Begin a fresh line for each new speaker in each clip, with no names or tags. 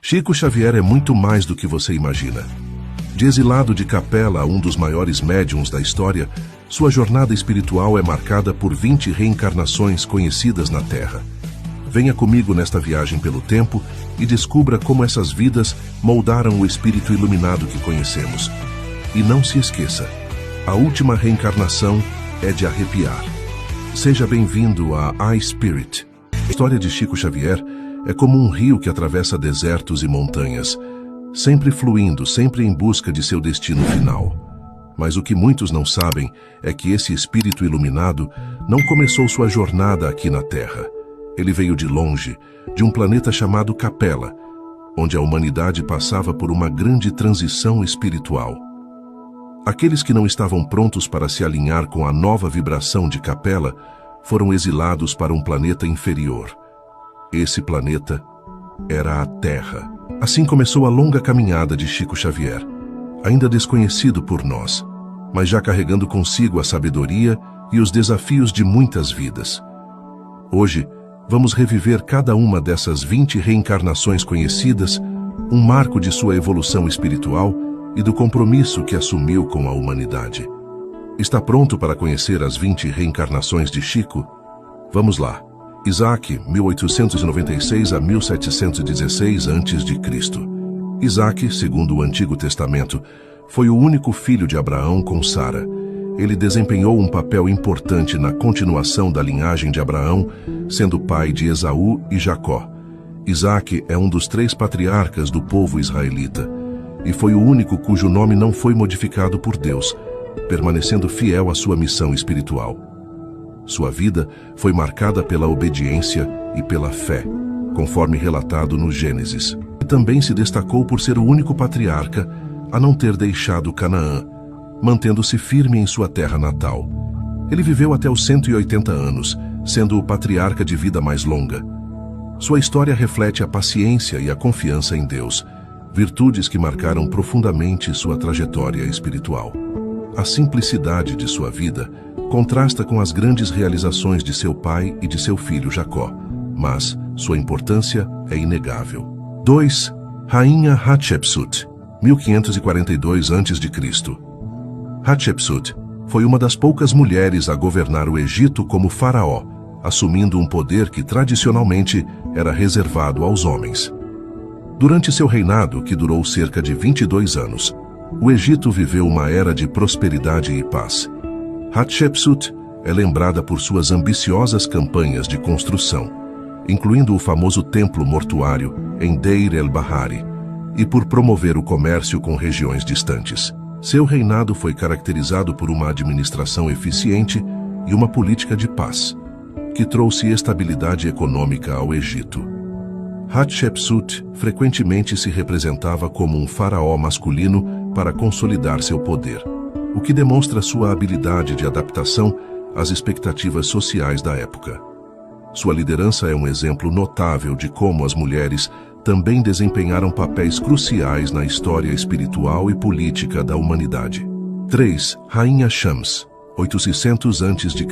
Chico Xavier é muito mais do que você imagina. De exilado de Capela a um dos maiores médiuns da história, sua jornada espiritual é marcada por 20 reencarnações conhecidas na Terra. Venha comigo nesta viagem pelo tempo e descubra como essas vidas moldaram o espírito iluminado que conhecemos. E não se esqueça, a última reencarnação é de arrepiar. Seja bem-vindo a iSpirit. A história de Chico Xavier é como um rio que atravessa desertos e montanhas, sempre fluindo, sempre em busca de seu destino final. Mas o que muitos não sabem é que esse espírito iluminado não começou sua jornada aqui na Terra. Ele veio de longe, de um planeta chamado Capela, onde a humanidade passava por uma grande transição espiritual. Aqueles que não estavam prontos para se alinhar com a nova vibração de Capela foram exilados para um planeta inferior. Esse planeta era a Terra. Assim começou a longa caminhada de Chico Xavier, ainda desconhecido por nós, mas já carregando consigo a sabedoria e os desafios de muitas vidas. Hoje, vamos reviver cada uma dessas 20 reencarnações conhecidas, um marco de sua evolução espiritual e do compromisso que assumiu com a humanidade. Está pronto para conhecer as 20 reencarnações de Chico? Vamos lá. Isaac, 1896 a 1716 a.C. Isaac, segundo o Antigo Testamento, foi o único filho de Abraão com Sara. Ele desempenhou um papel importante na continuação da linhagem de Abraão, sendo pai de Esaú e Jacó. Isaac é um dos 3 patriarcas do povo israelita, e foi o único cujo nome não foi modificado por Deus, permanecendo fiel à sua missão espiritual. Sua vida foi marcada pela obediência e pela fé, conforme relatado no Gênesis. E também se destacou por ser o único patriarca a não ter deixado Canaã, mantendo-se firme em sua terra natal. Ele viveu até os 180 anos, sendo o patriarca de vida mais longa. Sua história reflete a paciência e a confiança em Deus, virtudes que marcaram profundamente sua trajetória espiritual. A simplicidade de sua vida contrasta com as grandes realizações de seu pai e de seu filho Jacó, mas sua importância é inegável. 2. Rainha Hatshepsut, 1542 a.C. Hatshepsut foi uma das poucas mulheres a governar o Egito como faraó, assumindo um poder que tradicionalmente era reservado aos homens. Durante seu reinado, que durou cerca de 22 anos, o Egito viveu uma era de prosperidade e paz. Hatshepsut é lembrada por suas ambiciosas campanhas de construção, incluindo o famoso templo mortuário em Deir el-Bahari, e por promover o comércio com regiões distantes. Seu reinado foi caracterizado por uma administração eficiente e uma política de paz, que trouxe estabilidade econômica ao Egito. Hatshepsut frequentemente se representava como um faraó masculino para consolidar seu poder, o que demonstra sua habilidade de adaptação às expectativas sociais da época. Sua liderança é um exemplo notável de como as mulheres também desempenharam papéis cruciais na história espiritual e política da humanidade. 3. Rainha Shams, 800 a.C.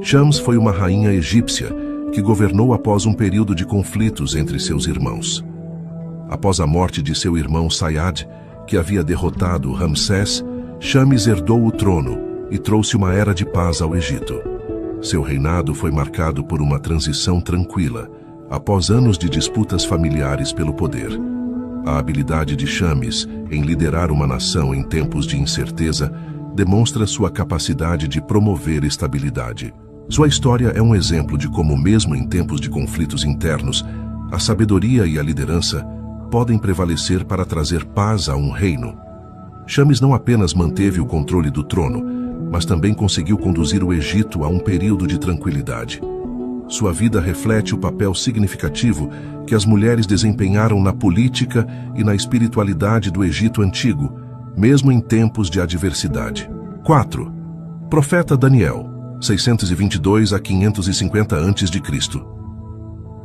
Shams foi uma rainha egípcia que governou após um período de conflitos entre seus irmãos. Após a morte de seu irmão Sayad, que havia derrotado Ramsés, Shams herdou o trono e trouxe uma era de paz ao Egito. Seu reinado foi marcado por uma transição tranquila, após anos de disputas familiares pelo poder. A habilidade de Shams em liderar uma nação em tempos de incerteza demonstra sua capacidade de promover estabilidade. Sua história é um exemplo de como, mesmo em tempos de conflitos internos, a sabedoria e a liderança podem prevalecer para trazer paz a um reino. Shams não apenas manteve o controle do trono, mas também conseguiu conduzir o Egito a um período de tranquilidade. Sua vida reflete o papel significativo que as mulheres desempenharam na política e na espiritualidade do Egito antigo, mesmo em tempos de adversidade. 4. Profeta Daniel, 622 a 550 a.C.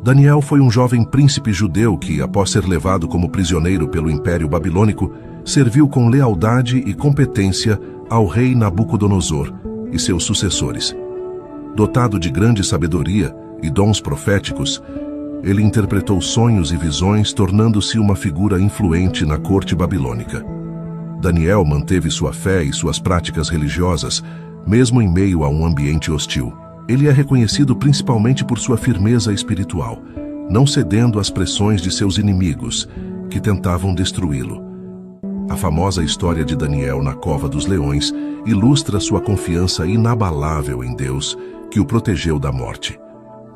Daniel foi um jovem príncipe judeu que, após ser levado como prisioneiro pelo Império Babilônico, serviu com lealdade e competência ao rei Nabucodonosor e seus sucessores. Dotado de grande sabedoria e dons proféticos, Ele interpretou sonhos e visões, tornando-se uma figura influente na corte babilônica. Daniel manteve sua fé e suas práticas religiosas, mesmo em meio a um ambiente hostil. Ele é reconhecido principalmente por sua firmeza espiritual, não cedendo às pressões de seus inimigos, que tentavam destruí-lo. A famosa história de Daniel na cova dos leões ilustra sua confiança inabalável em Deus, que o protegeu da morte.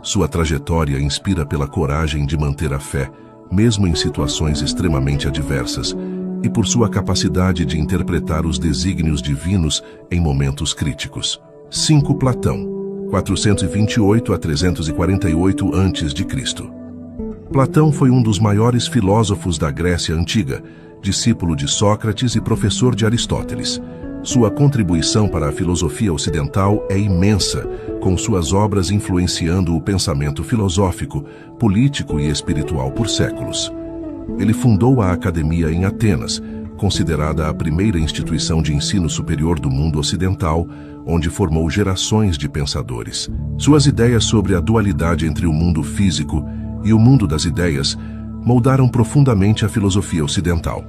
Sua trajetória inspira pela coragem de manter a fé, mesmo em situações extremamente adversas, e por sua capacidade de interpretar os desígnios divinos em momentos críticos. 5. Platão, 428 a 348 a.C. Platão foi um dos maiores filósofos da Grécia Antiga, discípulo de Sócrates e professor de Aristóteles. Sua contribuição para a filosofia ocidental é imensa, com suas obras influenciando o pensamento filosófico, político e espiritual por séculos. Ele fundou a Academia em Atenas, considerada a primeira instituição de ensino superior do mundo ocidental, onde formou gerações de pensadores. Suas ideias sobre a dualidade entre o mundo físico e o mundo das ideias moldaram profundamente a filosofia ocidental.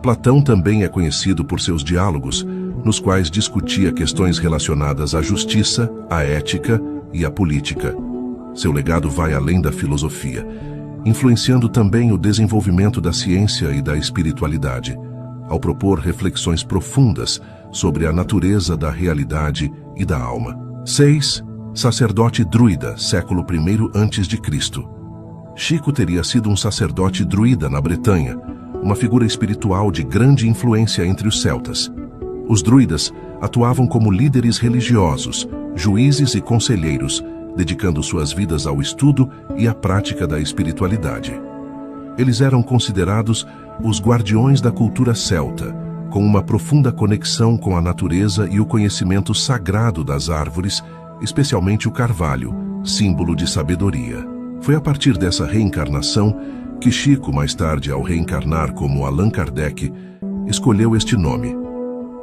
Platão também é conhecido por seus diálogos, nos quais discutia questões relacionadas à justiça, à ética e à política. Seu legado vai além da filosofia, influenciando também o desenvolvimento da ciência e da espiritualidade, ao propor reflexões profundas sobre a natureza da realidade e da alma. 6. Sacerdote druida, século I a.C. Chico teria sido um sacerdote druida na Bretanha, uma figura espiritual de grande influência entre os celtas. Os druidas atuavam como líderes religiosos, juízes e conselheiros, dedicando suas vidas ao estudo e à prática da espiritualidade. Eles eram considerados os guardiões da cultura celta, com uma profunda conexão com a natureza e o conhecimento sagrado das árvores, especialmente o carvalho, símbolo de sabedoria. Foi a partir dessa reencarnação que Chico, mais tarde ao reencarnar como Allan Kardec, escolheu este nome.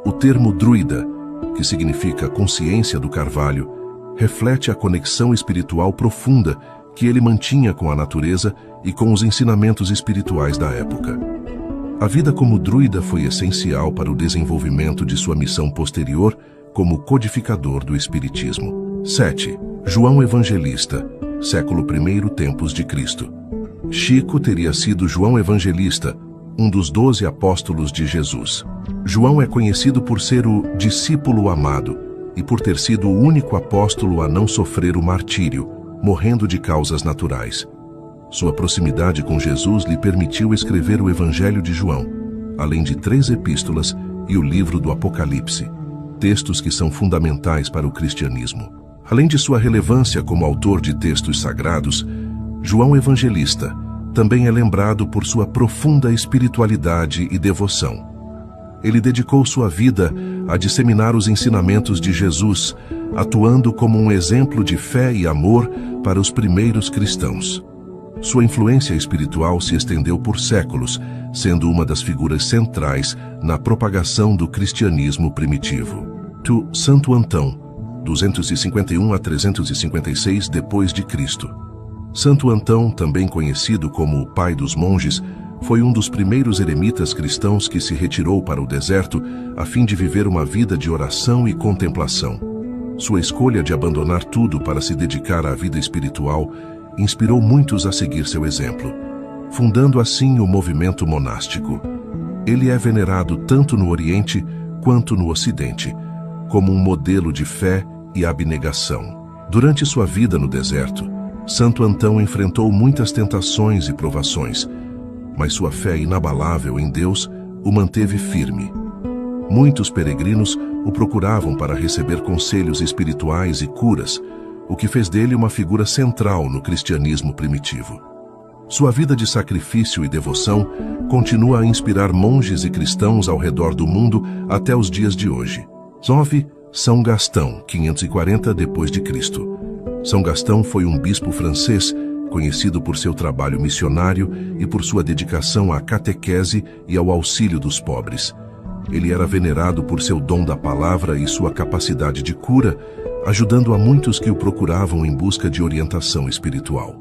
O termo druida, que significa consciência do carvalho, reflete a conexão espiritual profunda que ele mantinha com a natureza e com os ensinamentos espirituais da época. A vida como druida foi essencial para o desenvolvimento de sua missão posterior como codificador do espiritismo. 7. João Evangelista, século I tempos de Cristo. Chico teria sido João Evangelista, um dos 12 apóstolos de Jesus. João é conhecido por ser o discípulo amado e por ter sido o único apóstolo a não sofrer o martírio, morrendo de causas naturais. Sua proximidade com Jesus lhe permitiu escrever o Evangelho de João, além de 3 epístolas e o livro do Apocalipse, textos que são fundamentais para o cristianismo. Além de sua relevância como autor de textos sagrados, João Evangelista também é lembrado por sua profunda espiritualidade e devoção. Ele dedicou sua vida a disseminar os ensinamentos de Jesus, atuando como um exemplo de fé e amor para os primeiros cristãos. Sua influência espiritual se estendeu por séculos, sendo uma das figuras centrais na propagação do cristianismo primitivo. Santo Antão, 251 a 356 d.C. Santo Antão, também conhecido como o pai dos monges, foi um dos primeiros eremitas cristãos que se retirou para o deserto a fim de viver uma vida de oração e contemplação. Sua escolha de abandonar tudo para se dedicar à vida espiritual inspirou muitos a seguir seu exemplo, fundando assim o movimento monástico. Ele é venerado tanto no Oriente quanto no Ocidente, como um modelo de fé e abnegação. Durante sua vida no deserto, Santo Antão enfrentou muitas tentações e provações, mas sua fé inabalável em Deus o manteve firme. Muitos peregrinos o procuravam para receber conselhos espirituais e curas, o que fez dele uma figura central no cristianismo primitivo. Sua vida de sacrifício e devoção continua a inspirar monges e cristãos ao redor do mundo até os dias de hoje. 9. São Gastão, 540 d.C. São Gastão foi um bispo francês, conhecido por seu trabalho missionário e por sua dedicação à catequese e ao auxílio dos pobres. Ele era venerado por seu dom da palavra e sua capacidade de cura, ajudando a muitos que o procuravam em busca de orientação espiritual.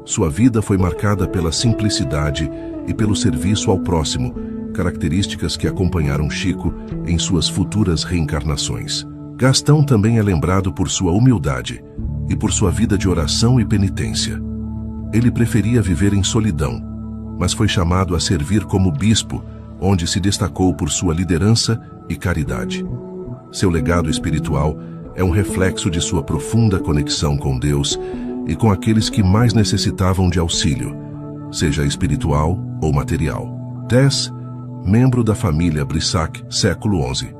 Sua vida foi marcada pela simplicidade e pelo serviço ao próximo, características que acompanharam Chico em suas futuras reencarnações. Gastão também é lembrado por sua humildade e por sua vida de oração e penitência. Ele preferia viver em solidão, mas foi chamado a servir como bispo, onde se destacou por sua liderança e caridade. Seu legado espiritual é um reflexo de sua profunda conexão com Deus e com aqueles que mais necessitavam de auxílio, seja espiritual ou material. 10. Membro da família Brissac, século XI.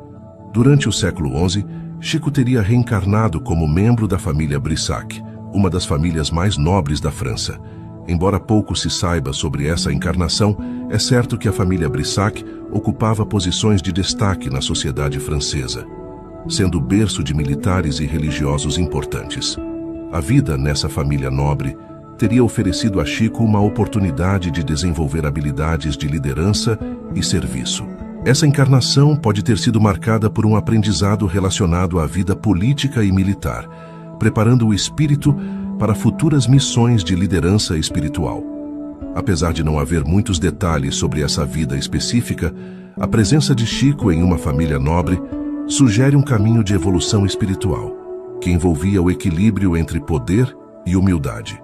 Durante o século XI, Chico teria reencarnado como membro da família Brissac, uma das famílias mais nobres da França. Embora pouco se saiba sobre essa encarnação, é certo que a família Brissac ocupava posições de destaque na sociedade francesa, sendo berço de militares e religiosos importantes. A vida nessa família nobre teria oferecido a Chico uma oportunidade de desenvolver habilidades de liderança e serviço. Essa encarnação pode ter sido marcada por um aprendizado relacionado à vida política e militar, preparando o espírito para futuras missões de liderança espiritual. Apesar de não haver muitos detalhes sobre essa vida específica, a presença de Chico em uma família nobre sugere um caminho de evolução espiritual, que envolvia o equilíbrio entre poder e humildade.